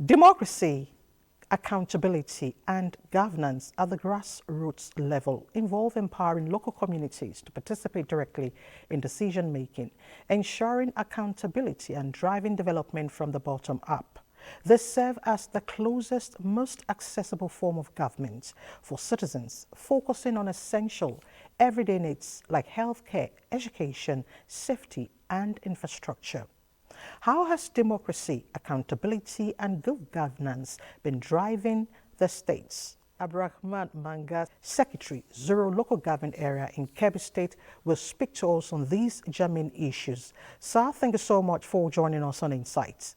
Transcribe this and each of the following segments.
Democracy, accountability, and governance at the grassroots level involve empowering local communities to participate directly in decision-making, ensuring accountability and driving development from the bottom up. They serve as the closest, most accessible form of government for citizens, focusing on essential everyday needs like healthcare, education, safety, and infrastructure. How has democracy, accountability, and good governance been driving the states? Abdurrahman Manga, Secretary, Zuro Local Government Area in Kebbi State, will speak to us on these germane issues. Sir, thank you so much for joining us on Insights.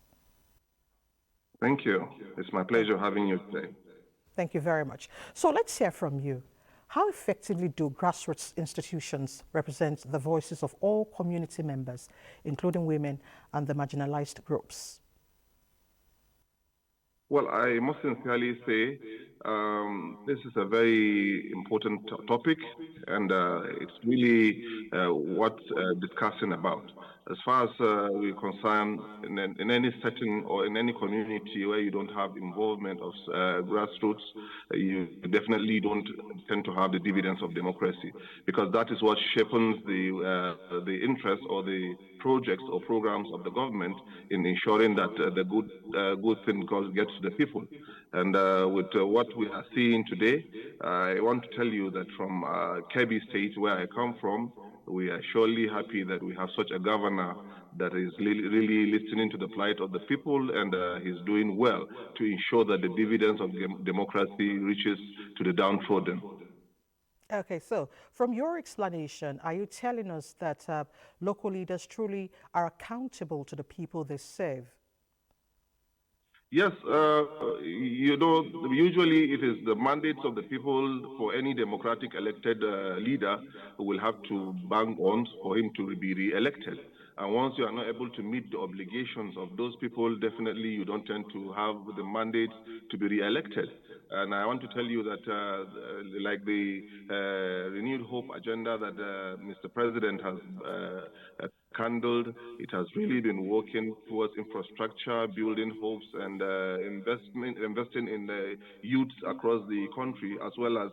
Thank you. It's my pleasure having you today. Thank you very much. So let's hear from you. How effectively do grassroots institutions represent the voices of all community members, including women and the marginalized groups? Well, I must sincerely say this is a very important topic, and it's really worth discussing about. As far as we're concerned, in any setting or in any community where you don't have involvement of grassroots, you definitely don't tend to have the dividends of democracy, because that is what shapes the interest or the projects or programs of the government in ensuring that the good thing gets to the people. And with what we are seeing today, I want to tell you that from Kebbi State, where I come from, we are surely happy that we have such a governor that is really listening to the plight of the people, and he's doing well to ensure that the dividends of democracy reaches to the downtrodden. Okay, so from your explanation, are you telling us that local leaders truly are accountable to the people they serve? Yes, usually it is the mandates of the people for any democratic elected leader who will have to bank on for him to be re-elected. And once you are not able to meet the obligations of those people, definitely you don't tend to have the mandate to be re-elected. And I want to tell you that like the renewed hope agenda that Mr. President has handled, it has really been working towards infrastructure, building hopes, and investing in the youths across the country, as well as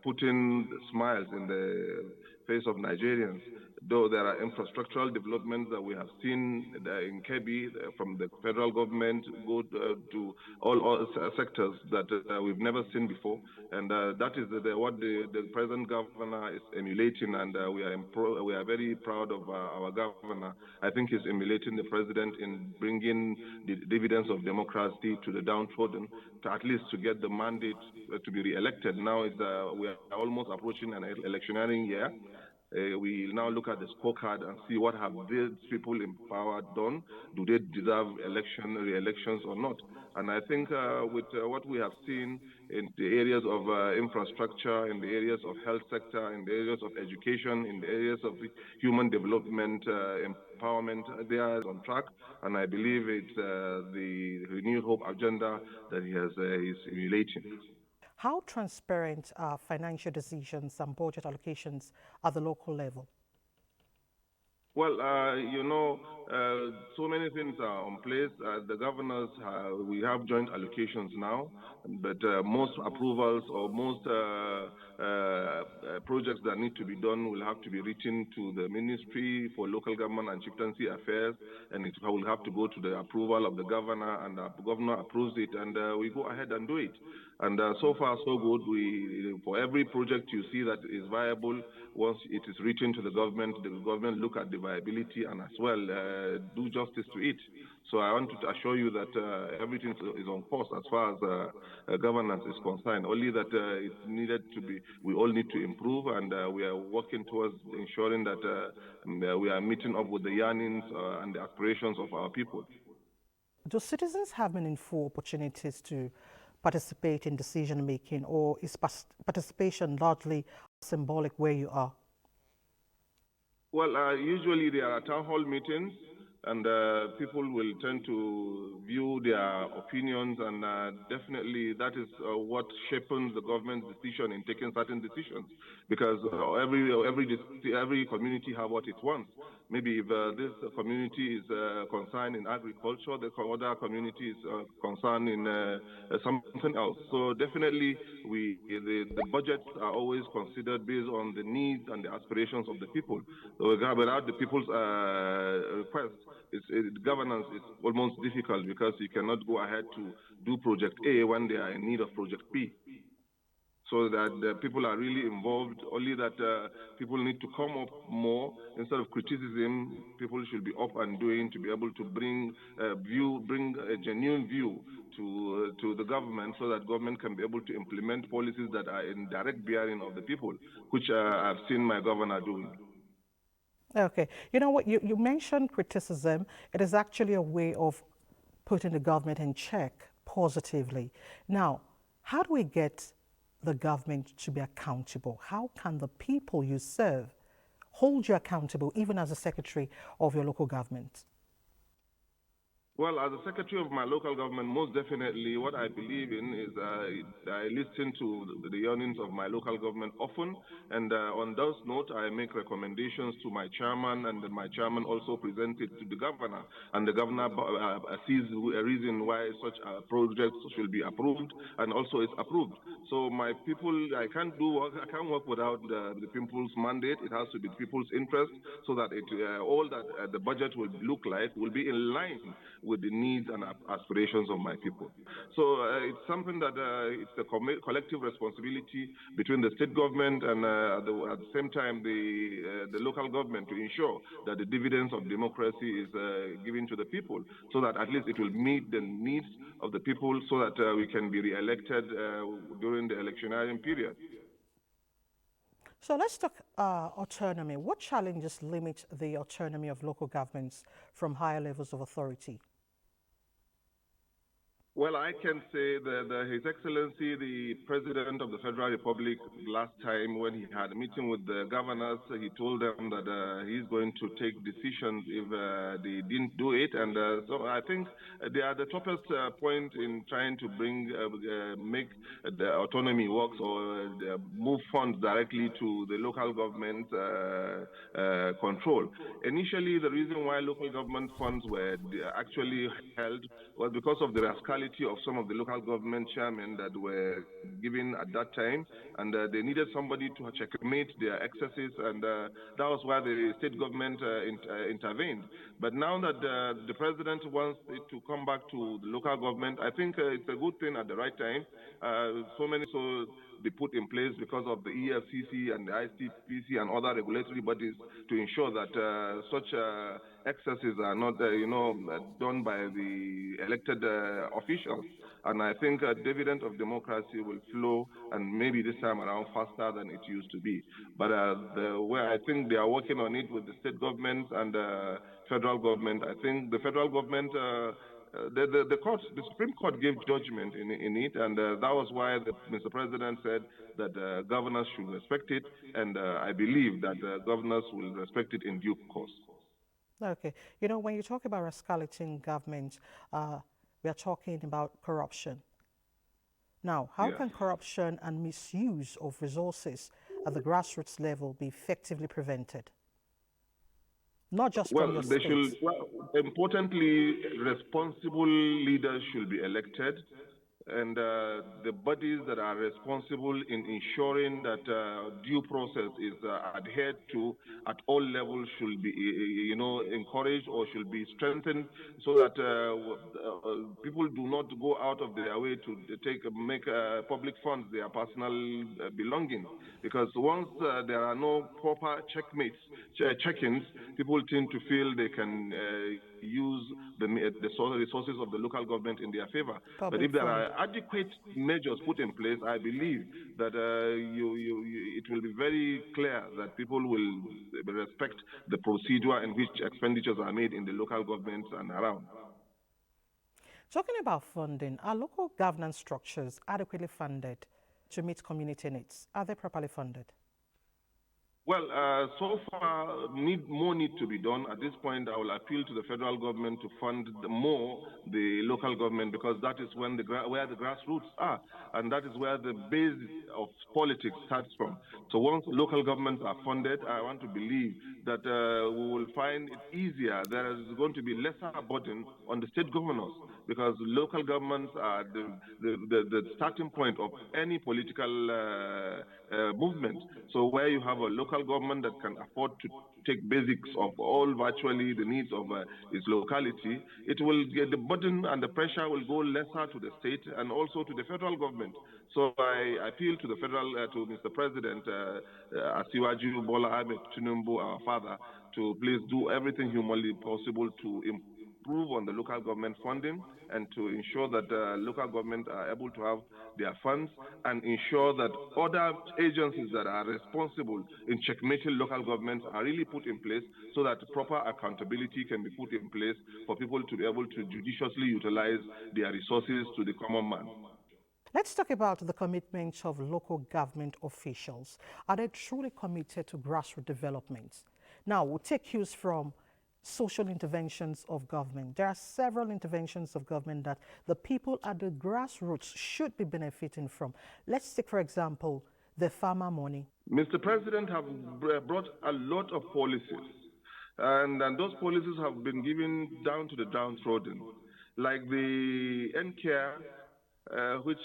putting smiles in the face of Nigerians. Though there are infrastructural developments that we have seen in Kebbi from the federal government go to all sectors that we've never seen before, and that is what the present governor is emulating, and we are very proud of our governor. I think he's emulating the president in bringing the dividends of democracy to the downtrodden, to at least to get the mandate to be re-elected. Now we are almost approaching an electioneering year. We now look at the scorecard and see what have these people in power done. Do they deserve re-elections or not? And I think with what we have seen in the areas of infrastructure, in the areas of health sector, in the areas of education, in the areas of human development, empowerment, they are on track. And I believe it's the renewed hope agenda that he's emulating. How transparent are financial decisions and budget allocations at the local level? Well, so many things are in place. The governors, we have joint allocations now, but most approvals or most projects that need to be done will have to be written to the Ministry for Local Government and Chieftaincy Affairs, and it will have to go to the approval of the governor, and the governor approves it, and we go ahead and do it. And so far, so good. For every project you see that is viable, once it is written to the government look at the viability and as well do justice to it. So I want to assure you that everything is on course as far as governance is concerned. Only that it's needed to be, we all need to improve, and we are working towards ensuring that we are meeting up with the yearnings and the aspirations of our people. Do citizens have meaningful opportunities to participate in decision making, or is participation largely symbolic where you are? Well, usually there are town hall meetings, and people will tend to view their opinions, and definitely that is what shapes the government's decision in taking certain decisions, because every community have what it wants. Maybe if this community is concerned in agriculture, the other community is concerned in something else. So definitely, the budgets are always considered based on the needs and the aspirations of the people. So without the people's request, governance is almost difficult because you cannot go ahead to do project A when they are in need of project B. So that the people are really involved, only that people need to come up more. Instead of criticism, people should be up and doing to be able to bring a genuine view to the government, so that government can be able to implement policies that are in direct bearing of the people, which I've seen my governor doing. Okay. You know what? You mentioned criticism. It is actually a way of putting the government in check positively. Now, how do we get the government to be accountable? How can the people you serve hold you accountable, even as a secretary of your local government? Well, as a secretary of my local government, most definitely what I believe in is I listen to the yearnings of my local government often, and on those notes, I make recommendations to my chairman, and then my chairman also presents it to the governor, and the governor sees a reason why such projects should be approved, and also is approved. So my people, I can't work without the people's mandate. It has to be people's interest, so that all that the budget will look like will be in line with the needs and aspirations of my people. So it's something that it's a collective responsibility between the state government and at the same time the local government, to ensure that the dividends of democracy is given to the people, so that at least it will meet the needs of the people, so that we can be re-elected during the electioneering period. So let's talk autonomy. What challenges limit the autonomy of local governments from higher levels of authority? Well, I can say that His Excellency, the President of the Federal Republic, last time when he had a meeting with the governors, he told them that he's going to take decisions if they didn't do it. And so I think they are the toughest point in trying to make the autonomy works, or move funds directly to the local government control. Initially, the reason why local government funds were actually held was because of the rascality of some of the local government chairmen that were given at that time, and they needed somebody to checkmate their excesses, and that was why the state government intervened. But now that the president wants it to come back to the local government, I think it's a good thing at the right time. So be put in place because of the EFCC and the ICPC and other regulatory bodies, to ensure that such excesses are not, done by the elected officials. And I think a dividend of democracy will flow, and maybe this time around faster than it used to be. But the way I think they are working on it with the state governments and the federal government, I think the federal government. The Supreme Court gave judgment in it, and that was why Mr. President said that governors should respect it, and I believe that governors will respect it in due course. Okay. You know, when you talk about rascality in government, we are talking about corruption. Now, how Yes. can corruption and misuse of resources at the grassroots level be effectively prevented? Not just from your state. Importantly, responsible leaders should be elected, and the bodies that are responsible in ensuring that due process is adhered to at all levels should be, encouraged, or should be strengthened, so that people do not go out of their way to make public funds their personal belongings. Because once there are no proper check-ins, people tend to feel they can use the resources of the local government in their favor. But Public if there fund. are adequate measures put in place, I believe that it will be very clear that people will respect the procedure in which expenditures are made in the local governments and around. Talking about funding, are local governance structures adequately funded to meet community needs? Are they properly funded? Well, so far, more need to be done. At this point, I will appeal to the federal government to fund more the local government, because that is when where the grassroots are, and that is where the base of politics starts from. So once local governments are funded, I want to believe that we will find it easier. There is going to be lesser burden on the state governors, because local governments are the starting point of any political movement. So where you have a local government that can afford to take basics of all virtually the needs of its locality, it will get the burden and the pressure will go lesser to the state and also to the federal government. So I appeal to the federal, to Mr. President, Asiwaju Bola Ahmed Tinubu, our father, to please do everything humanly possible to improve on the local government funding and to ensure that local government are able to have their funds, and ensure that other agencies that are responsible in checkmating local governments are really put in place, so that proper accountability can be put in place for people to be able to judiciously utilize their resources to the common man. Let's talk about the commitments of local government officials. Are they truly committed to grassroots development? Now, we'll take cues from social interventions of government. There are several interventions of government that the people at the grassroots should be benefiting from. Let's take, for example, the farmer money. Mr. President have brought a lot of policies, and those policies have been given down to the downtrodden, like the NTA, which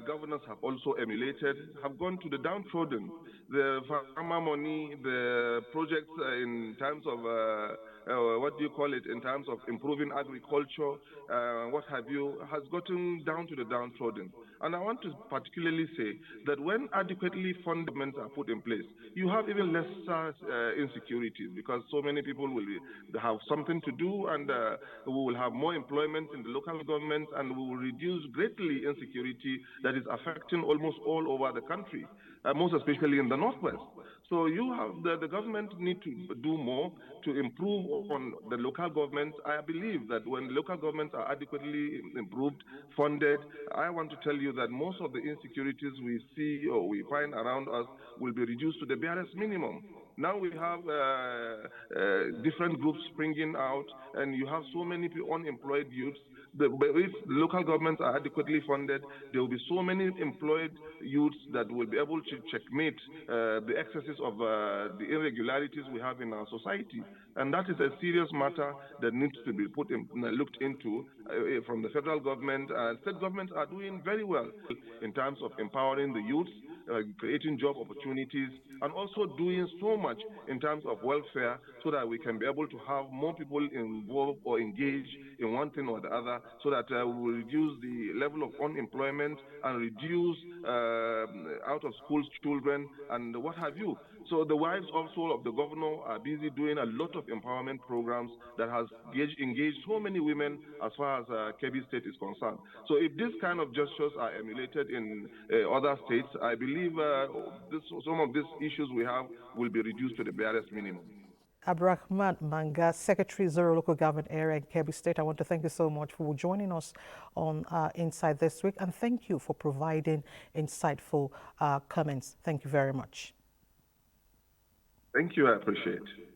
governors have also emulated, have gone to the downtrodden. The farmer money, the projects in terms of what do you call it, in terms of improving agriculture, what have you, has gotten down to the downtrodden. And I want to particularly say that when adequately fundaments are put in place, you have even lesser insecurities, because so many people will have something to do, and we will have more employment in the local government, and we will reduce greatly insecurity that is affecting almost all over the country, most especially in the Northwest. So you have the government need to do more to improve on the local governments. I believe that when local governments are adequately improved, funded, I want to tell you that most of the insecurities we see or we find around us will be reduced to the barest minimum. Now we have different groups springing out, and you have so many unemployed youths. If local governments are adequately funded, there will be so many employed youths that will be able to checkmate the excesses of the irregularities we have in our society. And that is a serious matter that needs to be looked into from the federal government. State governments are doing very well in terms of empowering the youths, creating job opportunities, and also doing so much in terms of welfare, so that we can be able to have more people involved or engaged in one thing or the other, so that we will reduce the level of unemployment and reduce out of school children and what have you. So the wives also of the governor are busy doing a lot of empowerment programs that has engaged so many women as far as Kebbi State is concerned. So if this kind of gestures are emulated in other states, I believe some of these issues we have will be reduced to the barest minimum. Abdurrahman Manga, Secretary Zoro Local Government Area in Kebbi State, I want to thank you so much for joining us on Inside this week, and thank you for providing insightful comments. Thank you very much. Thank you, I appreciate it.